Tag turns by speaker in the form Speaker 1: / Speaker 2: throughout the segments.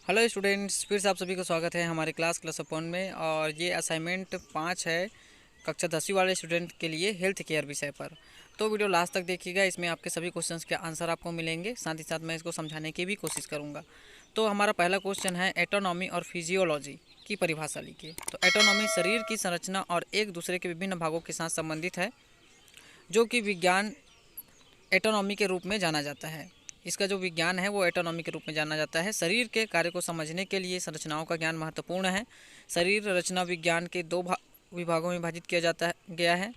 Speaker 1: Hello students, फिर से आप सभी को स्वागत है हमारे क्लास अपन में। और ये असाइनमेंट 5 है कक्षा 10वीं वाले स्टूडेंट के लिए हेल्थ केयर विषय पर। तो वीडियो लास्ट तक देखिएगा, इसमें आपके सभी क्वेश्चंस के आंसर आपको मिलेंगे, साथ ही साथ मैं इसको समझाने की भी कोशिश करूँगा। तो हमारा पहला क्वेश्चन है एटोनॉमी और फिजियोलॉजी की परिभाषा लिखिए। तो एटोनॉमी शरीर की संरचना और एक दूसरे के विभिन्न भागों के साथ संबंधित है, जो कि विज्ञान एटोनॉमी के रूप में जाना जाता है। इसका जो विज्ञान है वो एटोनॉमी के रूप में जाना जाता है। शरीर के कार्य को समझने के लिए संरचनाओं का ज्ञान महत्वपूर्ण है। शरीर रचना विज्ञान के दो विभागों में विभाजित किया गया है।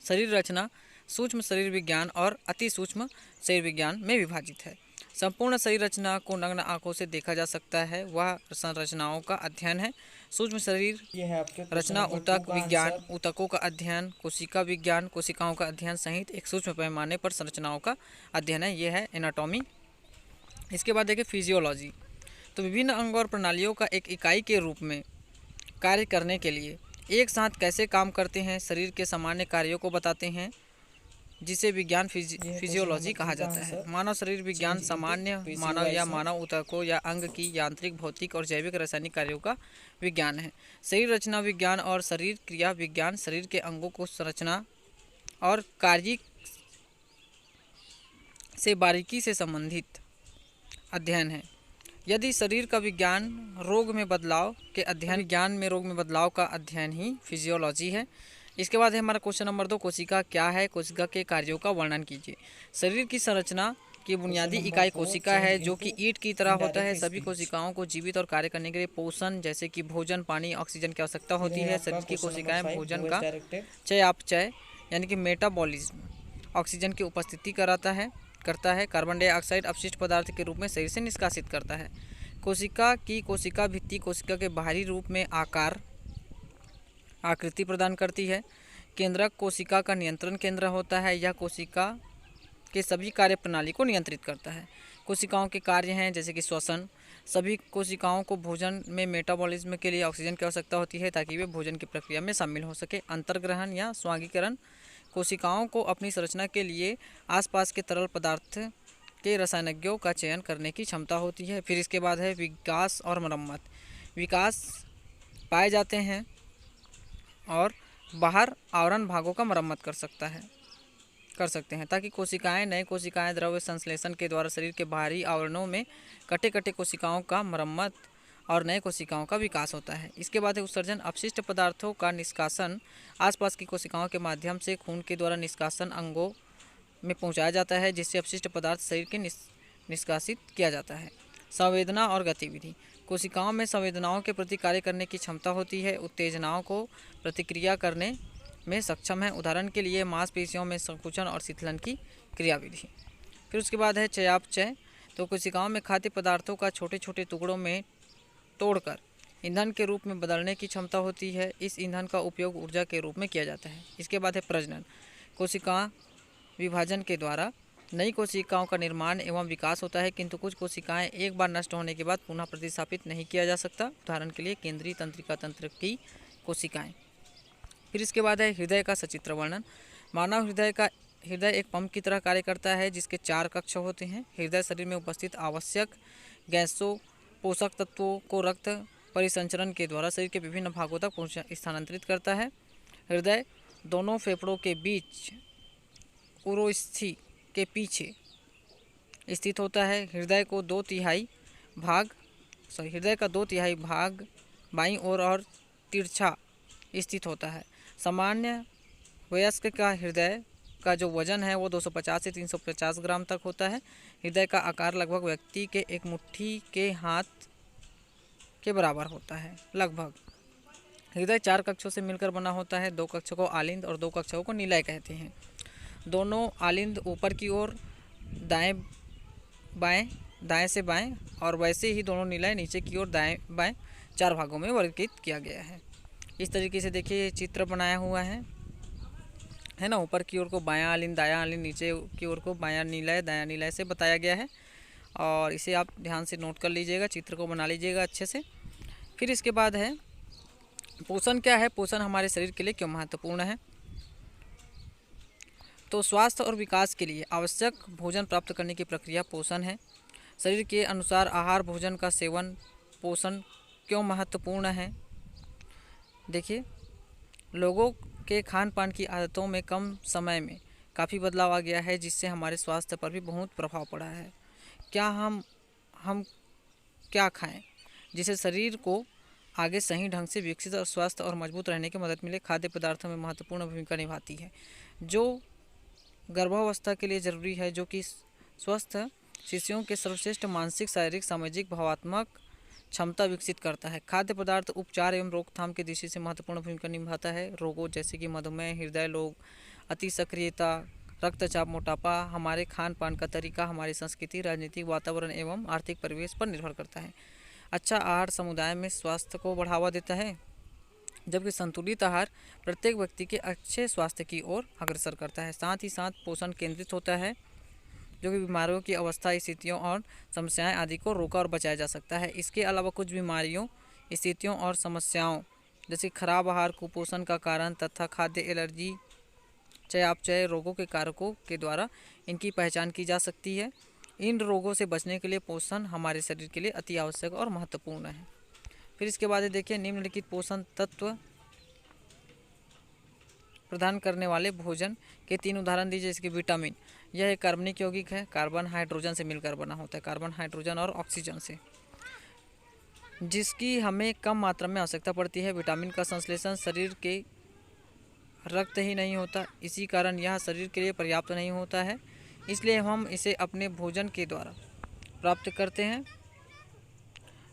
Speaker 1: शरीर रचना सूक्ष्म शरीर विज्ञान और अति सूक्ष्म शरीर विज्ञान में विभाजित है। संपूर्ण शरीर रचना को नग्न आंखों से देखा जा सकता है, वह संरचनाओं का अध्ययन है। सूक्ष्म शरीर
Speaker 2: ये है आपके
Speaker 1: रचना ऊतक विज्ञान, ऊतकों का अध्ययन, कोशिका विज्ञान, कोशिकाओं का अध्ययन सहित एक सूक्ष्म पैमाने पर संरचनाओं का अध्ययन है। यह है एनाटॉमी। इसके बाद देखिए फिजियोलॉजी। तो विभिन्न अंग और प्रणालियों का एक इकाई के रूप में कार्य करने के लिए एक साथ कैसे काम करते हैं, शरीर के सामान्य कार्यों को बताते हैं, जिसे विज्ञान फिजियोलॉजी कहा जाता है। मानव शरीर विज्ञान सामान्य मानव या मानव ऊतकों या अंग की यांत्रिक, भौतिक और जैविक रासायनिक कार्यों का विज्ञान है। शरीर रचना विज्ञान और शरीर क्रिया विज्ञान शरीर के अंगों को संरचना और कार्य से बारीकी से संबंधित अध्ययन है। यदि शरीर का विज्ञान रोग में बदलाव के अध्ययन, विज्ञान में रोग में बदलाव का अध्ययन ही फिजियोलॉजी है। इसके बाद है हमारा क्वेश्चन नंबर 2, कोशिका क्या है, कोशिका के कार्यों का वर्णन कीजिए। शरीर की संरचना की बुनियादी इकाई कोशिका है, जो कि ईंट की तरह होता है। सभी कोशिकाओं को जीवित और कार्य करने के लिए पोषण जैसे कि भोजन, पानी, ऑक्सीजन की आवश्यकता होती है। शरीर की कोशिकाएं भोजन का चयापचय यानी कि मेटाबॉलिज्म, ऑक्सीजन की उपस्थिति करता है, कार्बन डाइऑक्साइड अपशिष्ट पदार्थ के रूप में शरीर से निष्कासित करता है। कोशिका की कोशिका भित्ति कोशिका के बाहरी रूप में आकृति प्रदान करती है। केंद्रक कोशिका का नियंत्रण केंद्र होता है। यह कोशिका के सभी कार्य प्रणाली को नियंत्रित करता है। कोशिकाओं के कार्य हैं जैसे कि श्वसन। सभी कोशिकाओं को भोजन में मेटाबॉलिज्म के लिए ऑक्सीजन की आवश्यकता होती है, ताकि वे भोजन की प्रक्रिया में शामिल हो सके। अंतर्ग्रहण या स्वांगीकरण, कोशिकाओं को अपनी संरचना के लिए आसपास के तरल पदार्थ के रसायनज्ञों का चयन करने की क्षमता होती है। फिर इसके बाद है विकास और मरम्मत। विकास पाए जाते हैं और बाहर आवरण भागों का मरम्मत कर सकते हैं, ताकि कोशिकाएं, नए कोशिकाएं द्रव्य संश्लेषण के द्वारा शरीर के बाहरी आवरणों में कटे कोशिकाओं का मरम्मत और नए कोशिकाओं का विकास होता है। इसके बाद है उत्सर्जन। अपशिष्ट पदार्थों का निष्कासन आसपास की कोशिकाओं के माध्यम से खून के द्वारा निष्कासन अंगों में पहुंचाया जाता है, जिससे अपशिष्ट पदार्थ शरीर के निष्कासित किया जाता है। संवेदना और गतिविधि। कोशिकाओं में संवेदनाओं के प्रति कार्य करने की क्षमता होती है, उत्तेजनाओं को प्रतिक्रिया करने में सक्षम है। उदाहरण के लिए मांसपेशियों में संकुचन और शीतलन की क्रियाविधि। फिर उसके बाद है चयापचय। तो कोशिकाओं में खाद्य पदार्थों का छोटे छोटे टुकड़ों में तोड़कर ईंधन के रूप में बदलने की क्षमता होती है। इस ईंधन का उपयोग ऊर्जा के रूप में किया जाता है। इसके बाद है प्रजनन। कोशिका विभाजन के द्वारा नई कोशिकाओं का निर्माण एवं विकास होता है, किंतु कुछ कोशिकाएं एक बार नष्ट होने के बाद पुनः प्रतिस्थापित नहीं किया जा सकता। उदाहरण के लिए केंद्रीय तंत्रिका तंत्र की कोशिकाएं। फिर इसके बाद है हृदय का सचित्र वर्णन। मानव हृदय एक पंप की तरह कार्य करता है, जिसके 4 कक्ष होते हैं। हृदय शरीर में उपस्थित आवश्यक गैसों, पोषक तत्वों को रक्त परिसंचरण के द्वारा शरीर के विभिन्न भागों तक स्थानांतरित करता है। हृदय दोनों फेफड़ों के बीच उरोस्थि के पीछे स्थित होता है। हृदय का 2/3 भाग बाईं ओर और तिरछा स्थित होता है। सामान्य वयस्क का हृदय का जो वजन है वो 250 से 350 ग्राम तक होता है। हृदय का आकार लगभग व्यक्ति के एक मुट्ठी के हाथ के बराबर होता है लगभग। हृदय 4 कक्षों से मिलकर बना होता है। 2 कक्षों को आलिंद और 2 कक्षों को निलय कहते हैं। दोनों आलिंद ऊपर की ओर दाएं से बाएं, और वैसे ही दोनों निलय नीचे की ओर दाएं बाएं 4 भागों में वर्गीकृत किया गया है। इस तरीके से देखिए ये चित्र बनाया हुआ है ना। ऊपर की ओर को बायां आलिंद, दायां आलिंद, नीचे की ओर को बायां निलय, दायां निलय से बताया गया है। और इसे आप ध्यान से नोट कर लीजिएगा, चित्र को बना लीजिएगा अच्छे से। फिर इसके बाद है पोषण क्या है, पोषण हमारे शरीर के लिए क्यों महत्वपूर्ण है। तो स्वास्थ्य और विकास के लिए आवश्यक भोजन प्राप्त करने की प्रक्रिया पोषण है। शरीर के अनुसार आहार भोजन का सेवन पोषण क्यों महत्वपूर्ण है। देखिए, लोगों के खान पान की आदतों में कम समय में काफ़ी बदलाव आ गया है, जिससे हमारे स्वास्थ्य पर भी बहुत प्रभाव पड़ा है। क्या हम क्या खाएं जिससे शरीर को आगे सही ढंग से विकसित और स्वस्थ और मजबूत रहने की मदद मिले। खाद्य पदार्थों में महत्वपूर्ण भूमिका निभाती है जो गर्भावस्था के लिए ज़रूरी है, जो कि स्वस्थ शिशुओं के सर्वश्रेष्ठ मानसिक, शारीरिक, सामाजिक, भावात्मक क्षमता विकसित करता है। खाद्य पदार्थ उपचार एवं रोकथाम की दृष्टि से महत्वपूर्ण भूमिका निभाता है। रोगों जैसे कि मधुमेह, हृदय रोग, अति सक्रियता, रक्तचाप, मोटापा हमारे खान पान का तरीका, हमारी संस्कृति, राजनीतिक वातावरण एवं आर्थिक परिवेश पर निर्भर करता है। अच्छा आहार समुदाय में स्वास्थ्य को बढ़ावा देता है, जबकि संतुलित आहार प्रत्येक व्यक्ति के अच्छे स्वास्थ्य की ओर अग्रसर करता है। साथ ही साथ पोषण केंद्रित होता है, जो कि बीमारियों की अवस्था, स्थितियों और समस्याएं आदि को रोका और बचाया जा सकता है। इसके अलावा कुछ बीमारियों, स्थितियों और समस्याओं जैसे खराब आहार, कुपोषण का कारण तथा खाद्य एलर्जी, चयापचय रोगों के कारकों के द्वारा इनकी पहचान की जा सकती है। इन रोगों से बचने के लिए पोषण हमारे शरीर के लिए अति आवश्यक और महत्वपूर्ण है। फिर इसके बाद देखिए, निम्नलिखित पोषण तत्व प्रदान करने वाले भोजन के 3 उदाहरण दीजिए। जैसे कि विटामिन, यह एक कार्बनिक यौगिक है, कार्बन हाइड्रोजन से मिलकर बना होता है, कार्बन हाइड्रोजन और ऑक्सीजन से, जिसकी हमें कम मात्रा में आवश्यकता पड़ती है। विटामिन का संश्लेषण शरीर के रक्त ही नहीं होता, इसी कारण यह शरीर के लिए पर्याप्त नहीं होता है, इसलिए हम इसे अपने भोजन के द्वारा प्राप्त करते हैं।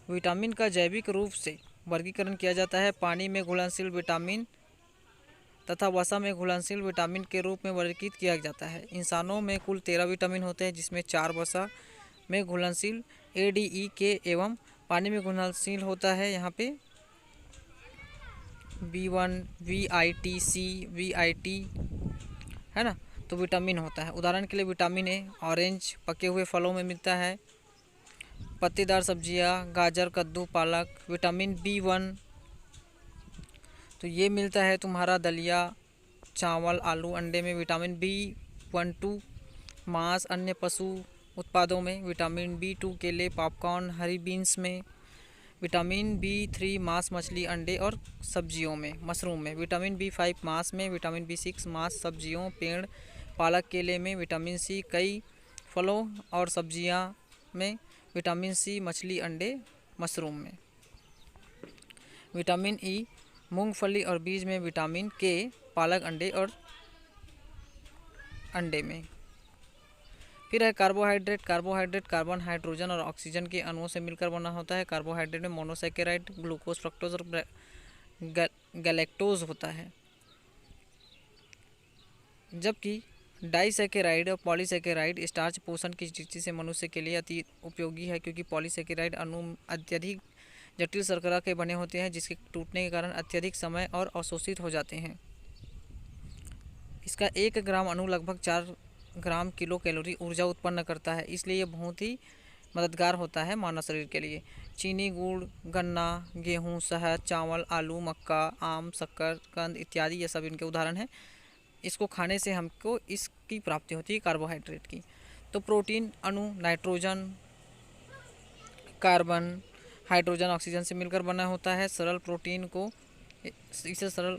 Speaker 1: विटामिन का जैविक रूप से वर्गीकरण किया जाता है। पानी में घुलनशील विटामिन तथा वसा में घुलनशील विटामिन के रूप में वर्गीकृत किया जाता है। इंसानों में कुल 13 विटामिन होते हैं, जिसमें 4 वसा में घुलनशील ADE एवं पानी में घुलनशील होता है यहाँ पे B1, VIT-C, VIT है ना, तो विटामिन होता है। उदाहरण के लिए विटामिन ए ऑरेंज पके हुए फलों में मिलता है, पत्तेदार सब्जियां, गाजर, कद्दू, पालक। विटामिन B1 तो ये मिलता है तुम्हारा दलिया, चावल, आलू, अंडे में। विटामिन B12 मांस, अन्य पशु उत्पादों में। विटामिन B2 केले, पॉपकॉर्न, हरी बीन्स में। विटामिन B3 मांस, मछली, अंडे और सब्जियों में, मशरूम में। विटामिन B5 मांस में। विटामिन B6 मांस, सब्जियों, पेड़, पालक, केले में। विटामिन C कई फलों और सब्जियां में। विटामिन C मछली, अंडे, मशरूम में। विटामिन E मूंगफली और बीज में। विटामिन K पालक, अंडे और अंडे में। फिर है कार्बोहाइड्रेट। कार्बोहाइड्रेट कार्बन, हाइड्रोजन और ऑक्सीजन के अणुओं से मिलकर बना होता है। कार्बोहाइड्रेट में मोनोसैकेराइड, ग्लूकोज, फ्रक्टोज और गैलेक्टोज होता है, जबकि डाइसैकेराइड और पॉलीसैकेराइड स्टार्च पोषण की दृष्टि से मनुष्य के लिए अति उपयोगी है, क्योंकि पॉलीसैकेराइड अणु अत्यधिक जटिल शर्करा के बने होते हैं, जिसके टूटने के कारण अत्यधिक समय और अवशोषित हो जाते हैं। इसका 1 ग्राम अणु लगभग 4 ग्राम किलो कैलोरी ऊर्जा उत्पन्न करता है, इसलिए ये बहुत ही मददगार होता है मानव शरीर के लिए। चीनी, गुड़, गन्ना, गेहूँ, शहद, चावल, आलू, मक्का, आम, शक्कर, कंद इत्यादि ये सब इनके उदाहरण हैं। इसको खाने से हमको इसकी प्राप्ति होती है कार्बोहाइड्रेट की। तो प्रोटीन अणु नाइट्रोजन, कार्बन, हाइड्रोजन, ऑक्सीजन से मिलकर बना होता है। सरल प्रोटीन को इसे सरल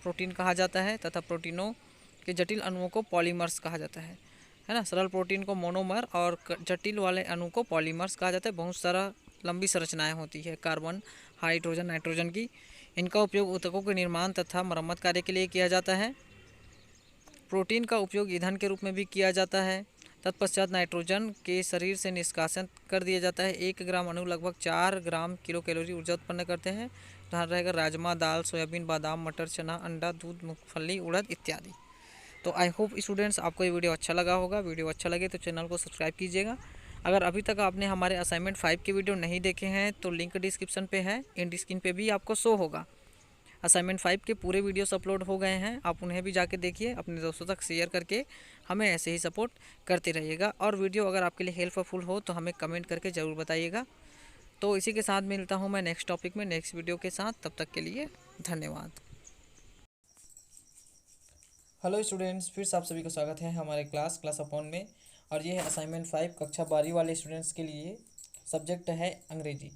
Speaker 1: प्रोटीन कहा जाता है तथा प्रोटीनों के जटिल अणुओं को पॉलीमर्स कहा जाता है ना। सरल प्रोटीन को मोनोमर और जटिल वाले अणु को पॉलीमर्स कहा जाता है। बहुत सारा लंबी संरचनाएं होती है कार्बन, हाइड्रोजन, नाइट्रोजन की। इनका उपयोग ऊतकों के निर्माण तथा मरम्मत कार्य के लिए किया जाता है। प्रोटीन का उपयोग ईंधन के रूप में भी किया जाता है। तत्पश्चात नाइट्रोजन के शरीर से निष्कासन कर दिया जाता है। 1 ग्राम अणु लगभग 4 ग्राम किलो कैलोरी ऊर्जा उत्पन्न करते हैं। उदाहरण रहेगा राजमा, दाल, सोयाबीन, बादाम, मटर, चना, अंडा, दूध, मूंगफली, उड़द इत्यादि। तो आई होप स्टूडेंट्स आपको ये वीडियो अच्छा लगा होगा। वीडियो अच्छा लगे तो चैनल को सब्सक्राइब कीजिएगा। अगर अभी तक आपने हमारे असाइनमेंट 5 के वीडियो नहीं देखे हैं तो लिंक डिस्क्रिप्शन पे है, एंड स्क्रीन पे भी आपको शो होगा। असाइनमेंट 5 के पूरे वीडियोस अपलोड हो गए हैं, आप उन्हें भी जाके देखिए, अपने दोस्तों तक शेयर करके हमें ऐसे ही सपोर्ट करते रहिएगा। और वीडियो अगर आपके लिए हेल्पफुल हो तो हमें कमेंट करके ज़रूर बताइएगा। तो इसी के साथ मिलता हूँ मैं नेक्स्ट टॉपिक में नेक्स्ट वीडियो के साथ। तब तक के लिए धन्यवाद। हेलो स्टूडेंट्स, फिर से आप सभी का स्वागत है हमारे क्लास अपॉन में। और ये है असाइनमेंट 5 कक्षा 12 वाले स्टूडेंट्स के लिए। सब्जेक्ट है अंग्रेजी।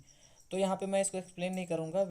Speaker 1: तो यहाँ पे मैं इसको एक्सप्लेन नहीं करूँगा।